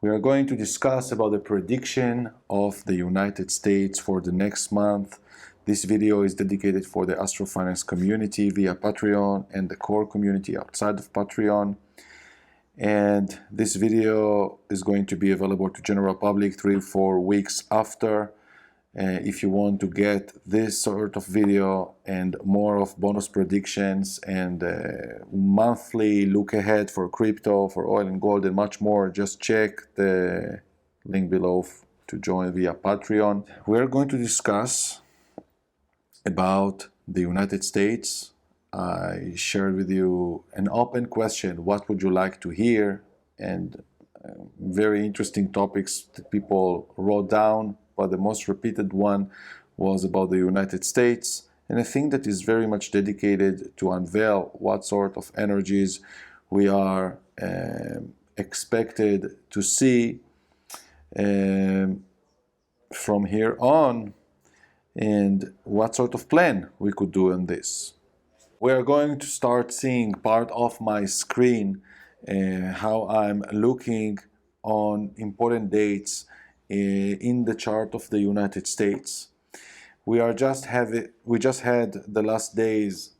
We are going to discuss about the prediction of the United States for the next month. This video is dedicated for the astro-finance community via Patreon and the core community outside of Patreon. And this video is going to be available to general public 3-4 weeks after. If you want to get this sort of video and more of bonus predictions and monthly look ahead for crypto, for oil and gold and much more, just check the link below to join via Patreon. We're going to discuss about the United States. I shared with you an open question, what would you like to hear? And very interesting topics that people wrote down. But the most repeated one was about the United States, and I think that is very much dedicated to unveil what sort of energies we are expected to see from here on, and what sort of plan we could do on this. We are going to start seeing part of my screen how I'm looking on important dates in the chart of the United States. We just had the last days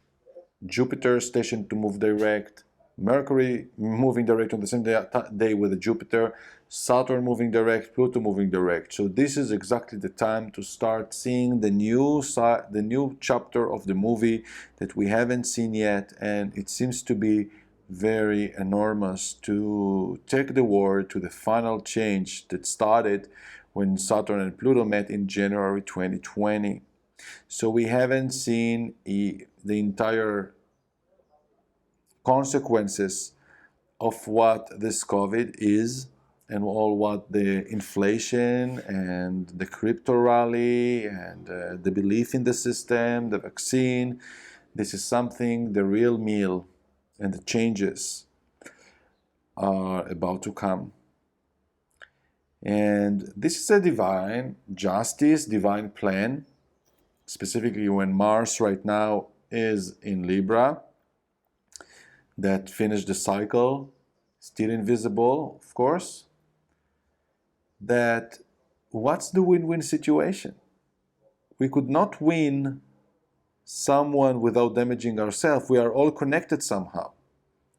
Jupiter stationed to move direct, Mercury moving direct on the same day with the Jupiter, Saturn moving direct, Pluto moving direct. So this is exactly the time to start seeing the new chapter of the movie that we haven't seen yet, and it seems to be very enormous to take the world to the final change that started when Saturn and Pluto met in January 2020. So we haven't seen the entire consequences of what this COVID is and all what the inflation and the crypto rally and the belief in the system, the vaccine. This is something, the real meal, and the changes are about to come. And this is a divine justice, divine plan, specifically when Mars right now is in Libra, that finished the cycle, still invisible, of course, that what's the win-win situation? We could not win someone without damaging ourselves. We are all connected somehow.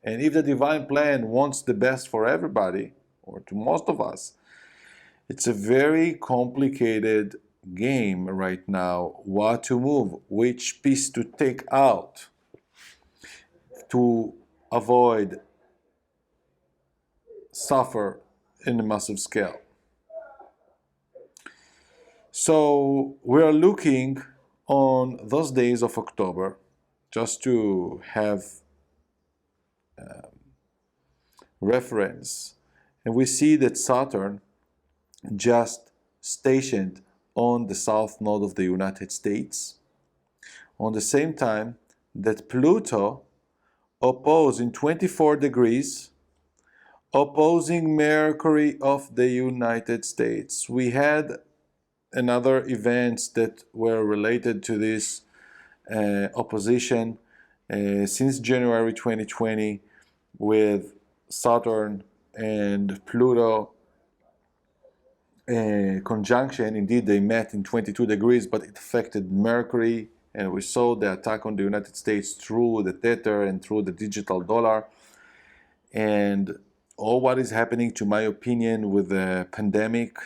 And if the divine plan wants the best for everybody, or to most of us, it's a very complicated game right now, what to move, which piece to take out to avoid suffer in a massive scale. So we are looking on those days of October, just to have reference, and we see that Saturn just stationed on the south node of the United States, on the same time that Pluto opposed in 24 degrees, opposing Mercury of the United States. We had another events that were related to this opposition since January 2020 with Saturn and Pluto conjunction. Indeed, they met in 22 degrees, but it affected Mercury, and we saw the attack on the United States through the Tether and through the digital dollar. And all what is happening, to my opinion, with the pandemic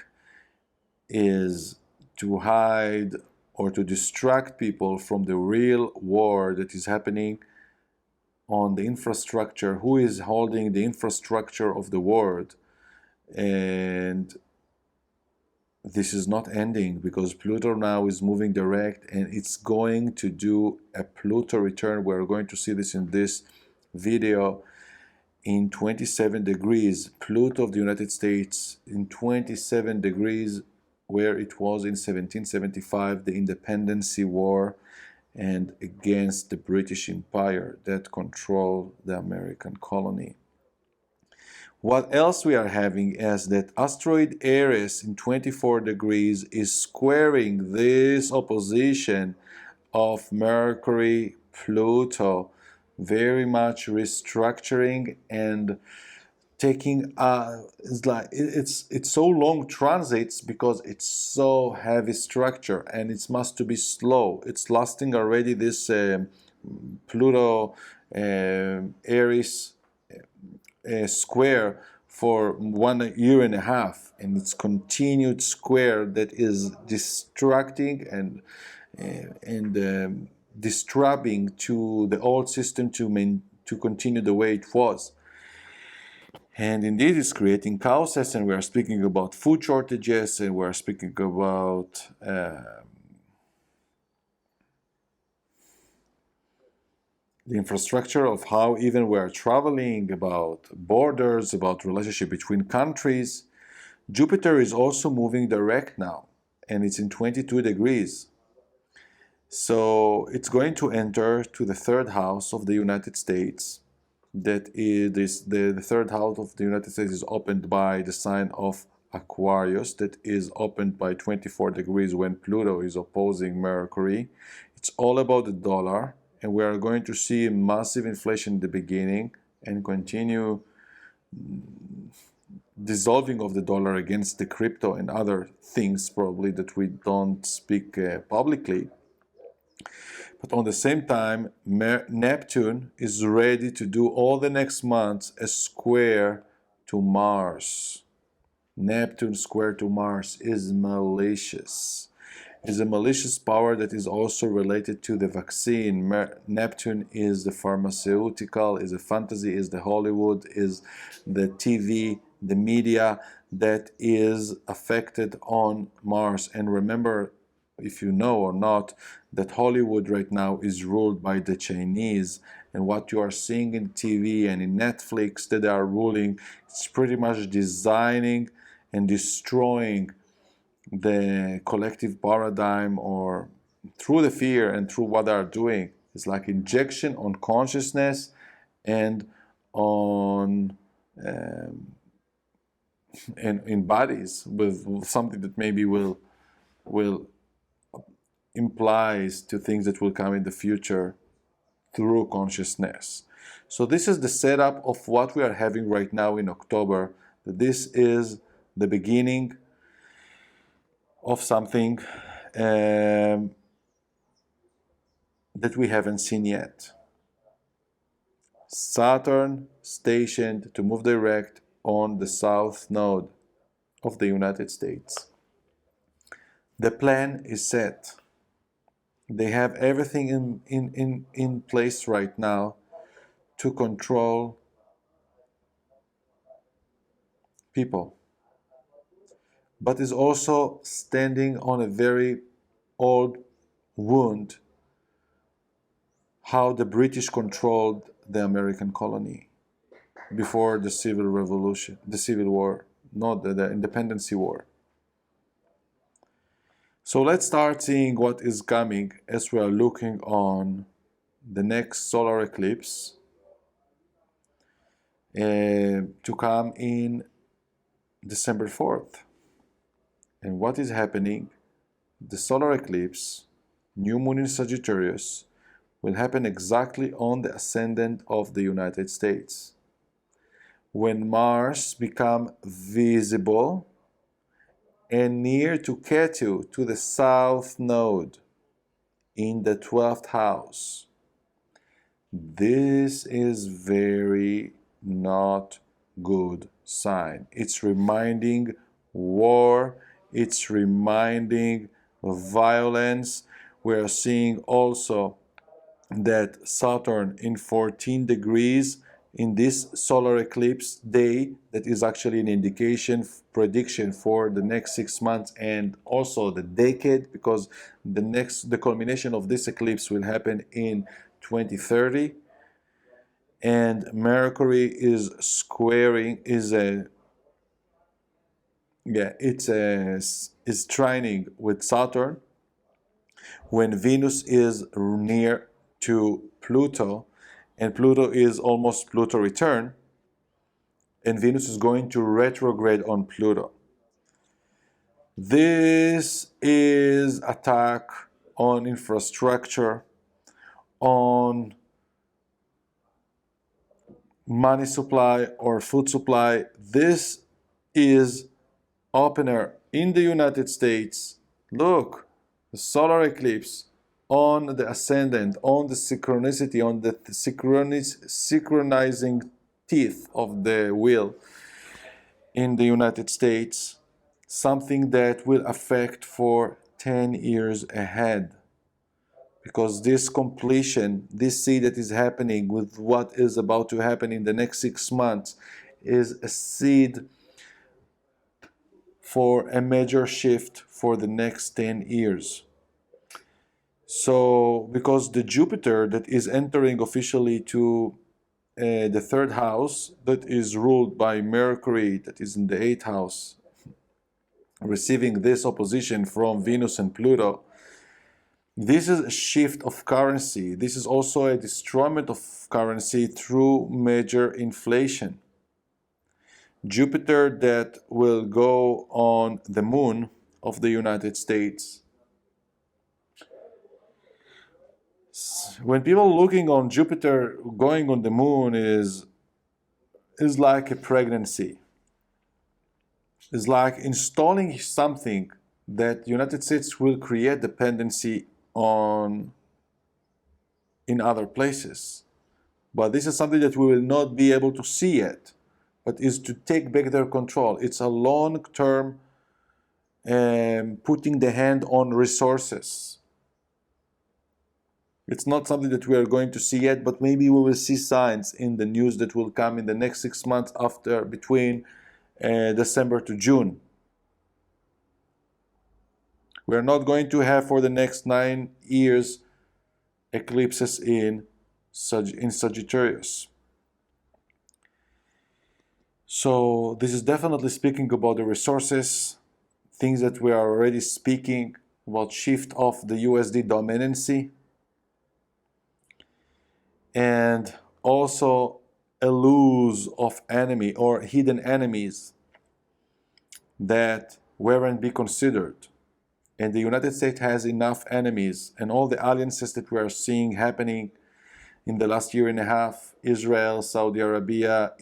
is to hide or to distract people from the real war that is happening on the infrastructure, who is holding the infrastructure of the world. And this is not ending, because Pluto now is moving direct, and it's going to do a Pluto return. We're going to see this in this video in 27 degrees. Pluto of the United States in 27 degrees, where it was in 1775, the Independence War, and against the British Empire that controlled the American colony. What else we are having is that asteroid Eris in 24 degrees is squaring this opposition of Mercury, Pluto, very much restructuring and taking it's like it's so long transits because it's so heavy structure, and it must to be slow. It's lasting already this Pluto Aries square for 1 year and a half, and it's continued square that is distracting and disturbing to the old system to continue the way it was. And indeed, it's creating chaos, and we are speaking about food shortages, and we are speaking about the infrastructure of how even we are traveling, about borders, about relationship between countries. Jupiter is also moving direct now, and it's in 22 degrees. So it's going to enter to the third house of the United States. That is the third house of the United States is opened by the sign of Aquarius, that is opened by 24 degrees when Pluto is opposing Mercury. It's all about the dollar, and we are going to see massive inflation in the beginning and continue dissolving of the dollar against the crypto and other things probably that we don't speak publicly. But on the same time, Neptune is ready to do all the next months a square to Mars. Neptune square to Mars is malicious. Is a malicious power that is also related to the vaccine. Neptune is the pharmaceutical, is a fantasy, is the Hollywood, is the TV, the media that is affected on Mars. And remember, if you know or not, that Hollywood right now is ruled by the Chinese, and what you are seeing in TV and in Netflix that they are ruling, it's pretty much designing and destroying the collective paradigm, or through the fear and through what they are doing. It's like injection on consciousness and on in bodies with something that maybe will implies to things that will come in the future through consciousness. So this is the setup of what we are having right now in October. This is the beginning of something that we haven't seen yet. Saturn stationed to move direct on the south node of the United States. The plan is set. They have everything in place right now to control people, but is also standing on a very old wound, how the British controlled the American colony before the Civil Revolution, the Civil War, not the Independence War. So let's start seeing what is coming as we are looking on the next solar eclipse to come in December 4th. And what is happening? The solar eclipse, new moon in Sagittarius, will happen exactly on the ascendant of the United States. When Mars become visible and near to Ketu, to the south node in the 12th house. This is very not good sign. It's reminding war, it's reminding violence. We are seeing also that Saturn in 14 degrees in this solar eclipse day, that is actually an indication, prediction for the next 6 months and also the decade, because the culmination of this eclipse will happen in 2030, and Mercury is squaring is trining with Saturn when Venus is near to Pluto, and Pluto is almost Pluto return, and Venus is going to retrograde on Pluto. This is attack on infrastructure, on money supply or food supply. This is opener in the United States. Look, the solar eclipse on the ascendant, on the synchronicity, on the synchronizing teeth of the wheel in the United States, something that will affect for 10 years ahead. Because this completion, this seed that is happening with what is about to happen in the next 6 months, is a seed for a major shift for the next 10 years. So, because the Jupiter that is entering officially to the third house, that is ruled by Mercury, that is in the eighth house, receiving this opposition from Venus and Pluto, this is a shift of currency. This is also a destroyment of currency through major inflation. Jupiter that will go on the moon of the United States. When people looking on Jupiter going on the moon is like a pregnancy. It's like installing something that the United States will create dependency on in other places. But this is something that we will not be able to see yet, but is to take back their control. It's a long-term putting the hand on resources. It's not something that we are going to see yet, but maybe we will see signs in the news that will come in the next 6 months after, between December to June. We are not going to have for the next 9 years eclipses in Sagittarius. So this is definitely speaking about the resources, things that we are already speaking about, shift of the USD dominancy, and also a lose of enemy or hidden enemies that weren't be considered. And the United States has enough enemies, and all the alliances that we are seeing happening in the last year and a half, Israel, Saudi Arabia,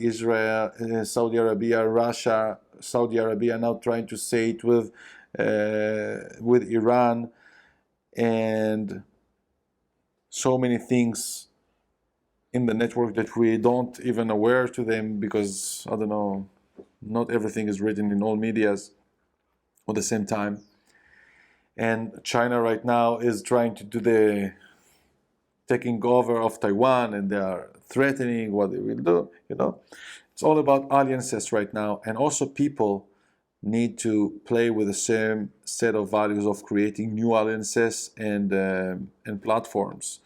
Russia, Saudi Arabia now trying to say it with Iran, and so many things in the network that we don't even aware to them, because I don't know, not everything is written in all medias at the same time. And China right now is trying to do the taking over of Taiwan, and they are threatening what they will do. It's all about alliances right now, and also people need to play with the same set of values of creating new alliances and platforms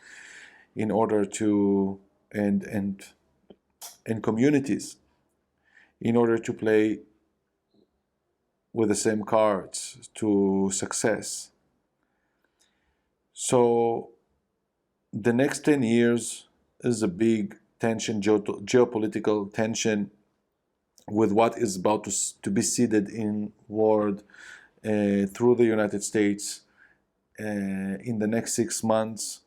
in order to and communities in order to play with the same cards to success. So the next 10 years is a big tension, geopolitical tension, with what is about to be seeded in world through the United States in the next 6 months.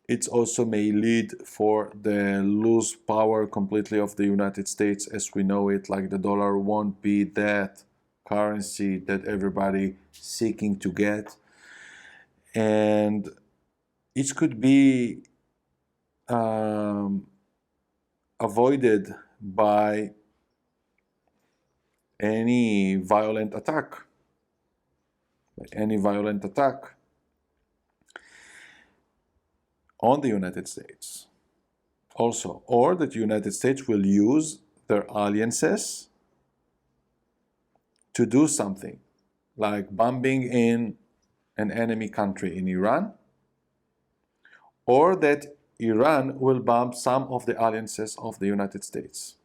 It also may lead for the lose power completely of the United States as we know it, like the dollar won't be that currency that everybody seeking to get. And it could be avoided by any violent attack. On the United States also, or that the United States will use their alliances to do something, like bombing in an enemy country in Iran, or that Iran will bomb some of the alliances of the United States.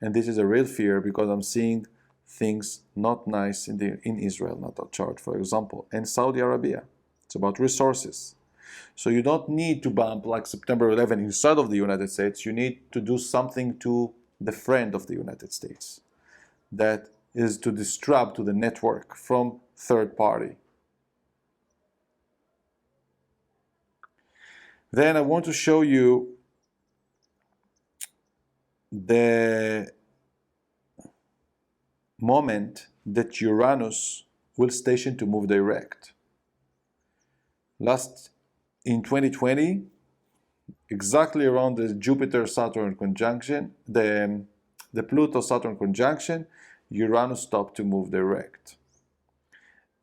And this is a real fear, because I'm seeing things not nice in Israel, Natal chart, for example, and Saudi Arabia. It's about resources. So you don't need to bomb like September 11 inside of the United States. You need to do something to the friend of the United States. That is to disrupt to the network from third party. Then I want to show you the moment that Uranus will station to move direct. In 2020, exactly around the Jupiter-Saturn conjunction, the Pluto-Saturn conjunction, Uranus stopped to move direct.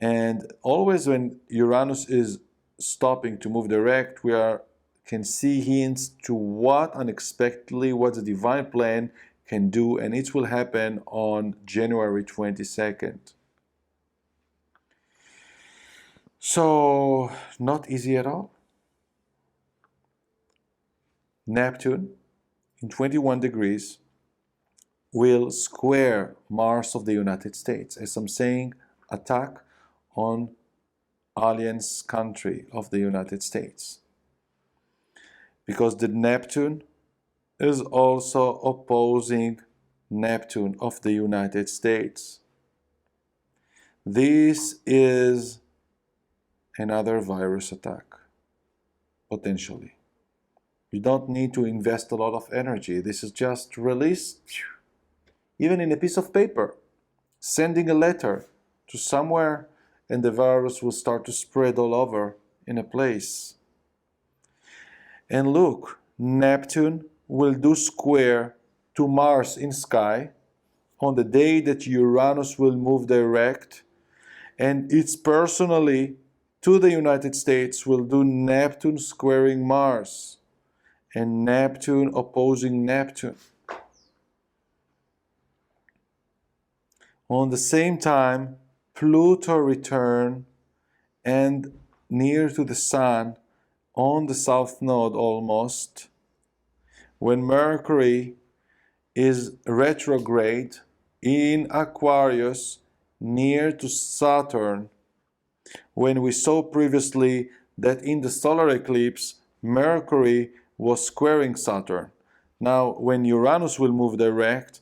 And always when Uranus is stopping to move direct, we can see hints to what unexpectedly, what the divine plan can do, and it will happen on January 22nd. So, not easy at all. Neptune in 21 degrees will square Mars of the United States. As I'm saying, attack on alliance country of the United States. Because the Neptune is also opposing Neptune of the United States. This is another virus attack, potentially. You don't need to invest a lot of energy. This is just release, even in a piece of paper, sending a letter to somewhere, and the virus will start to spread all over in a place. And look, Neptune will do square to Mars in sky on the day that Uranus will move direct, and it's personally to the United States will do Neptune squaring Mars and Neptune opposing Neptune. On the same time, Pluto return and near to the Sun on the south node almost, when Mercury is retrograde in Aquarius near to Saturn, when we saw previously that in the solar eclipse Mercury was squaring Saturn. Now when Uranus will move direct,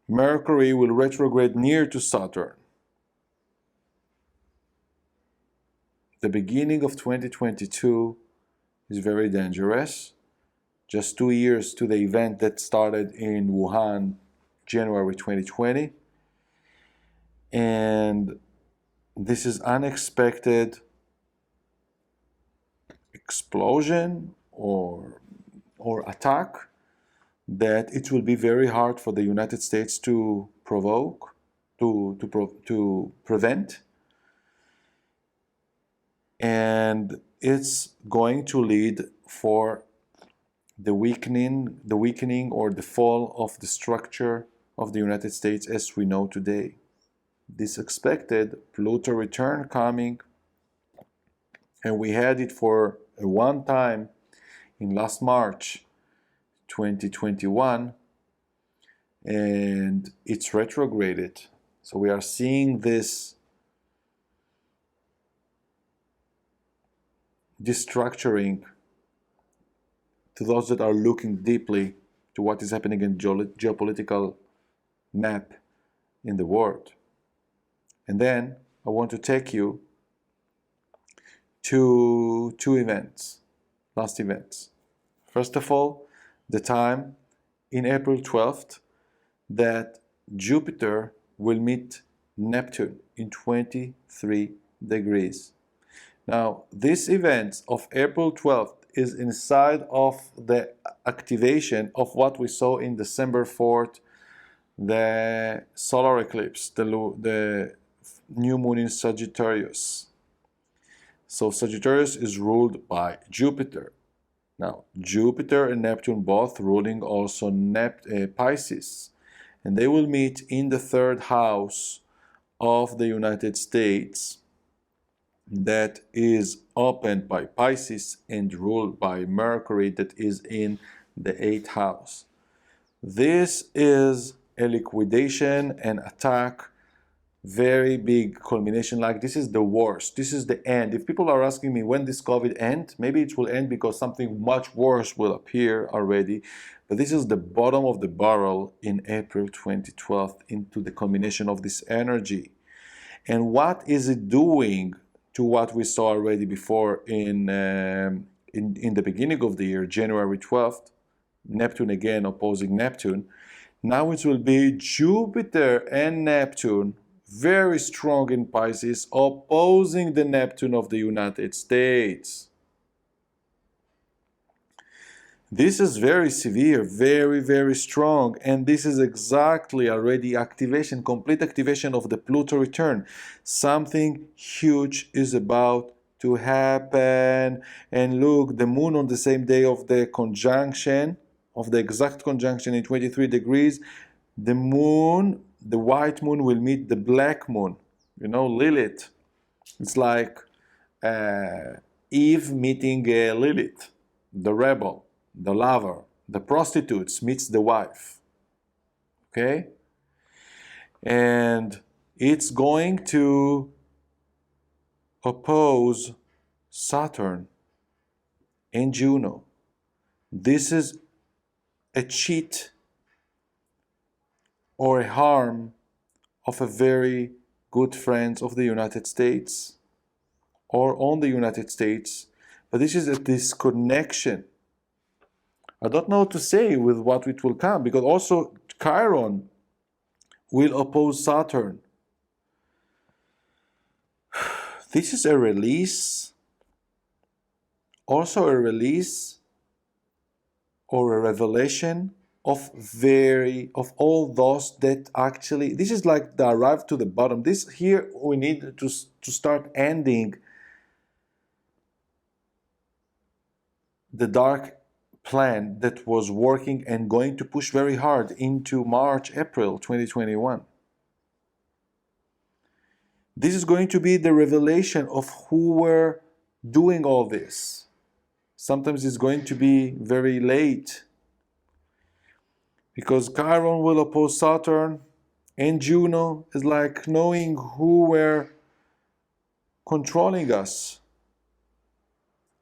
Mercury will retrograde near to Saturn. The beginning of 2022 is very dangerous. Just 2 years to the event that started in Wuhan, January 2020. And this is unexpected explosion or attack that it will be very hard for the United States to provoke, to prevent. And it's going to lead for the weakening or the fall of the structure of the United States as we know today. This expected Pluto return coming, and we had it for a one time in last March 2021, and it's retrograded. So we are seeing this destructuring. To those that are looking deeply to what is happening in geopolitical map in the world. And then I want to take you to two events, last events. First of all, the time in April 12th that Jupiter will meet Neptune in 23 degrees. Now, this event of April 12th is inside of the activation of what we saw in December 4th, the solar eclipse, the new moon in Sagittarius. So Sagittarius is ruled by Jupiter. Now, Jupiter and Neptune both ruling also Pisces, and they will meet in the third house of the United States that is opened by Pisces and ruled by Mercury that is in the 8th house. This is a liquidation and attack, very big culmination, like this is the worst, this is the end. If people are asking me when this COVID end, maybe it will end because something much worse will appear already, but this is the bottom of the barrel in April 2012 into the culmination of this energy. And what is it doing to what we saw already before in the beginning of the year, January 12th? Neptune again opposing Neptune. Now it will be Jupiter and Neptune, very strong in Pisces, opposing the Neptune of the United States. This is very severe, very, very strong, and this is exactly already activation, complete activation of the Pluto return. Something huge is about to happen. And look, the moon on the same day of the conjunction, of the exact conjunction in 23 degrees, the moon, the white moon will meet the black moon, you know, Lilith. It's like Eve meeting Lilith, the rebel, the lover, the prostitutes meets the wife. Okay? And it's going to oppose Saturn and Juno. This is a cheat or a harm of a very good friend of the United States or on the United States, but this is a disconnection. I don't know what to say with what it will come, because also Chiron will oppose Saturn. This is a release, also a release or a revelation of all those that actually, this is like the arrive to the bottom. This here we need to start ending the dark plan that was working and going to push very hard into March, April 2021. This is going to be the revelation of who were doing all this. Sometimes it's going to be very late, because Chiron will oppose Saturn, and Juno is like knowing who were controlling us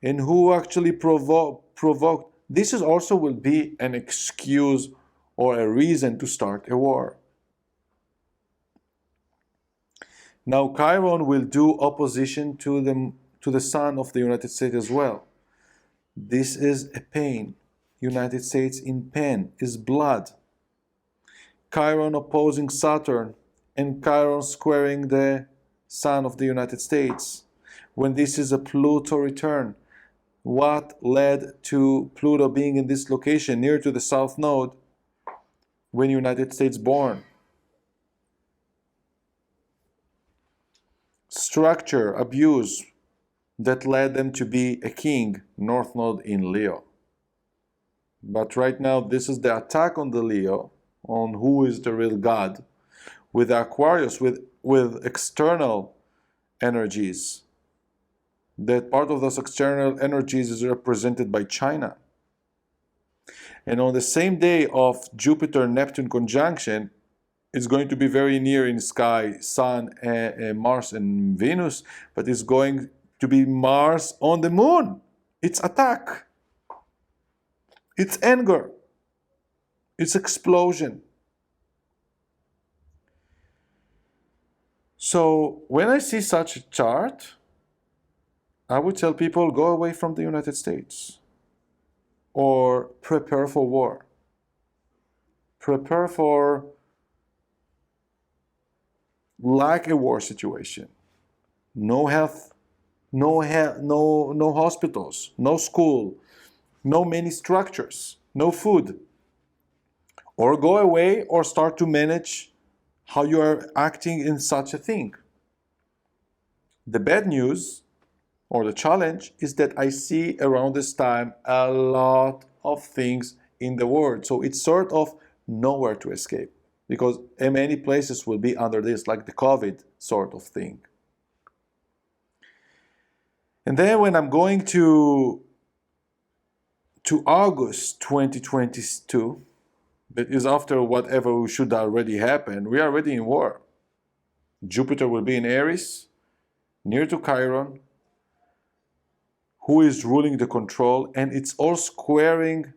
and who actually provoked. This is also will be an excuse or a reason to start a war. Now Chiron will do opposition to the sun of the United States as well. This is a pain. United States in pain is blood. Chiron opposing Saturn and Chiron squaring the sun of the United States. When this is a Pluto return, what led to Pluto being in this location near to the South Node when United States born? Structure, abuse, that led them to be a king, North Node in Leo. But right now, this is the attack on the Leo, on who is the real God, with Aquarius, with external energies. That part of those external energies is represented by China. And on the same day of Jupiter-Neptune conjunction, it's going to be very near in the sky, Sun, Mars, and Venus, but it's going to be Mars on the moon. It's attack. It's anger. It's explosion. So when I see such a chart, I would tell people, go away from the United States or prepare for war. Prepare for like a war situation. No health, no hospitals, no school, no many structures, no food. Or go away or start to manage how you are acting in such a thing. The bad news or the challenge is that I see around this time a lot of things in the world. So it's sort of nowhere to escape, because many places will be under this, like the COVID sort of thing. And then when I'm going to August 2022, that is after whatever should already happen, we are already in war. Jupiter will be in Aries, near to Chiron, who is ruling the control, and it's all squaring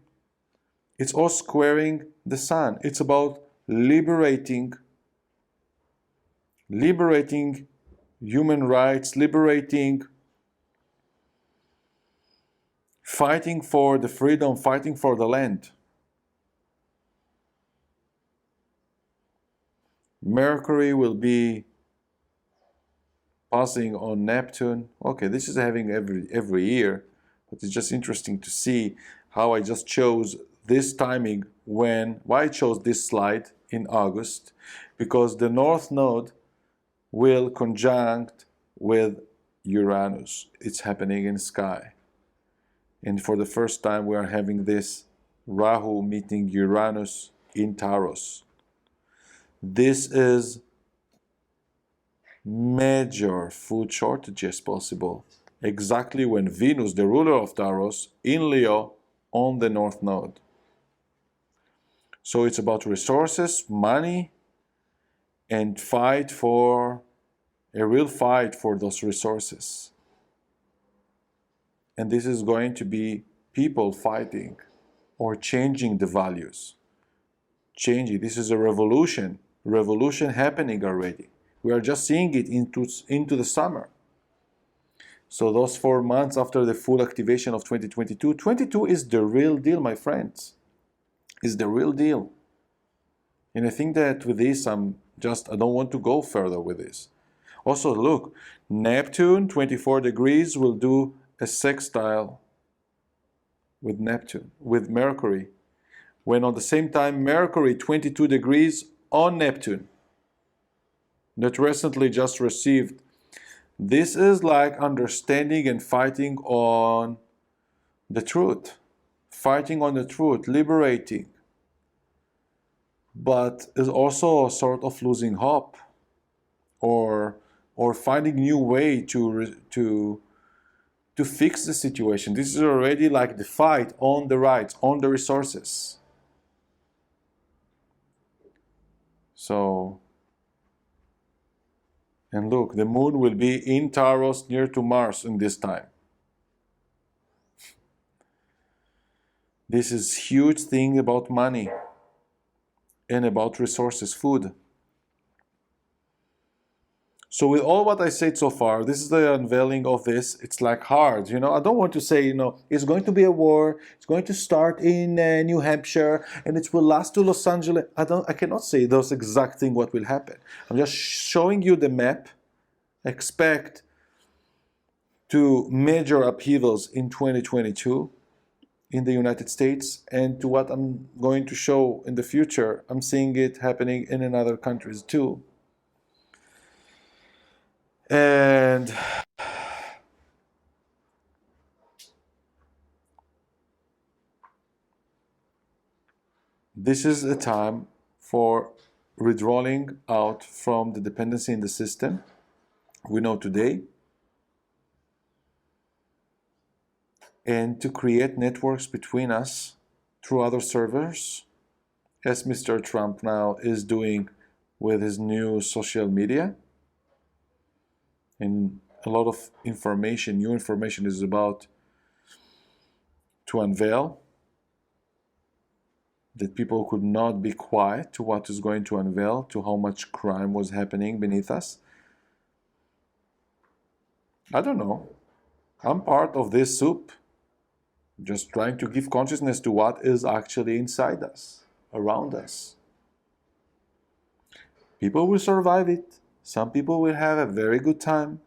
the sun. It's about liberating human rights, fighting for the freedom, fighting for the land. Mercury will be passing on Neptune. Okay, this is having every year, but it's just interesting to see how I just chose this timing why I chose this slide in August, because the North Node will conjunct with Uranus. It's happening in sky. And for the first time we are having this Rahu meeting Uranus in Taurus. This is major food shortages possible, exactly when Venus, the ruler of Taurus, in Leo on the North Node. So it's about resources, money, and a real fight for those resources. And this is going to be people fighting or changing the values. This is a revolution happening already. We are just seeing it into the summer. So those 4 months after the full activation of 2022, 22 is the real deal, my friends. Is the real deal. And I think that with this, I don't want to go further with this. Also, look, Neptune, 24 degrees, will do a sextile with Mercury, when on the same time Mercury, 22 degrees on Neptune, that recently just received. This is like understanding and fighting on the truth, liberating, but is also a sort of losing hope, or finding new way to fix the situation. This is already like the fight on the rights, on the resources. So, and look, the moon will be in Taurus near to Mars in this time. This is huge thing about money and about resources, food. So with all what I said so far, this is the unveiling of this. It's like hard, I don't want to say, it's going to be a war. It's going to start in New Hampshire and it will last to Los Angeles. I cannot say those exact thing what will happen. I'm just showing you the map. Expect to major upheavals in 2022 in the United States, and to what I'm going to show in the future, I'm seeing it happening in other countries too. And this is a time for withdrawing out from the dependency in the system we know today, and to create networks between us through other servers, as Mr. Trump now is doing with his new social media. And a lot of new information is about to unveil, that people could not be quiet to what is going to unveil, to how much crime was happening beneath us. I don't know. I'm part of this soup, just trying to give consciousness to what is actually inside us, around us. People will survive it. Some people will have a very good time.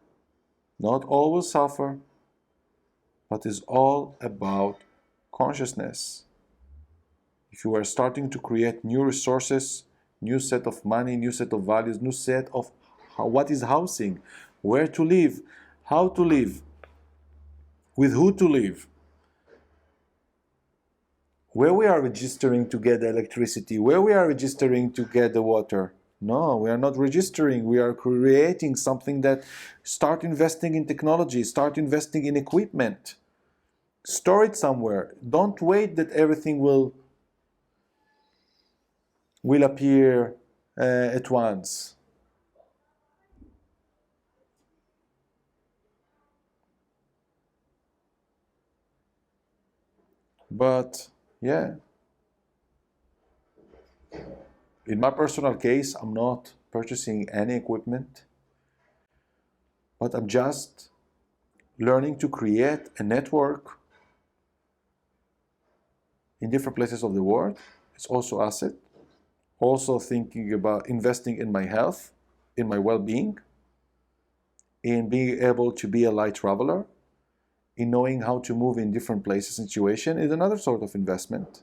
Not all will suffer. But it's all about consciousness. If you are starting to create new resources, new set of money, new set of values, new set of what is housing, where to live, how to live, with who to live, where we are registering to get the electricity, where we are registering to get the water. No, we are not registering. We are creating something that start investing in technology, start investing in equipment. Store it somewhere. Don't wait that everything will appear at once. But yeah, in my personal case, I'm not purchasing any equipment, but I'm just learning to create a network in different places of the world. It's also asset. Also thinking about investing in my health, in my well-being, in being able to be a light traveler, in knowing how to move in different places and situations is another sort of investment.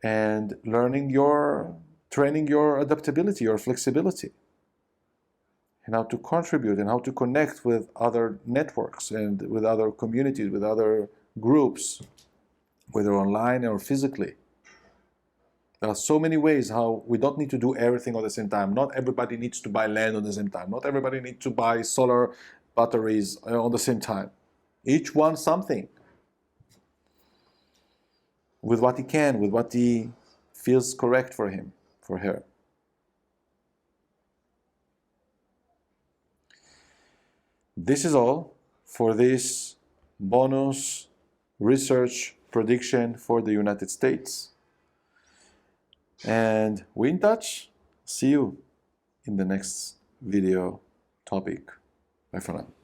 And training your adaptability, your flexibility, and how to contribute and how to connect with other networks and with other communities, with other groups, whether online or physically. There are so many ways how we don't need to do everything at the same time. Not everybody needs to buy land at the same time. Not everybody needs to buy solar batteries at the same time. Each one something. With what he can, with what he feels correct for him, for her. This is all for this bonus research prediction for the United States. And we're in touch. See you in the next video topic. Bye for now.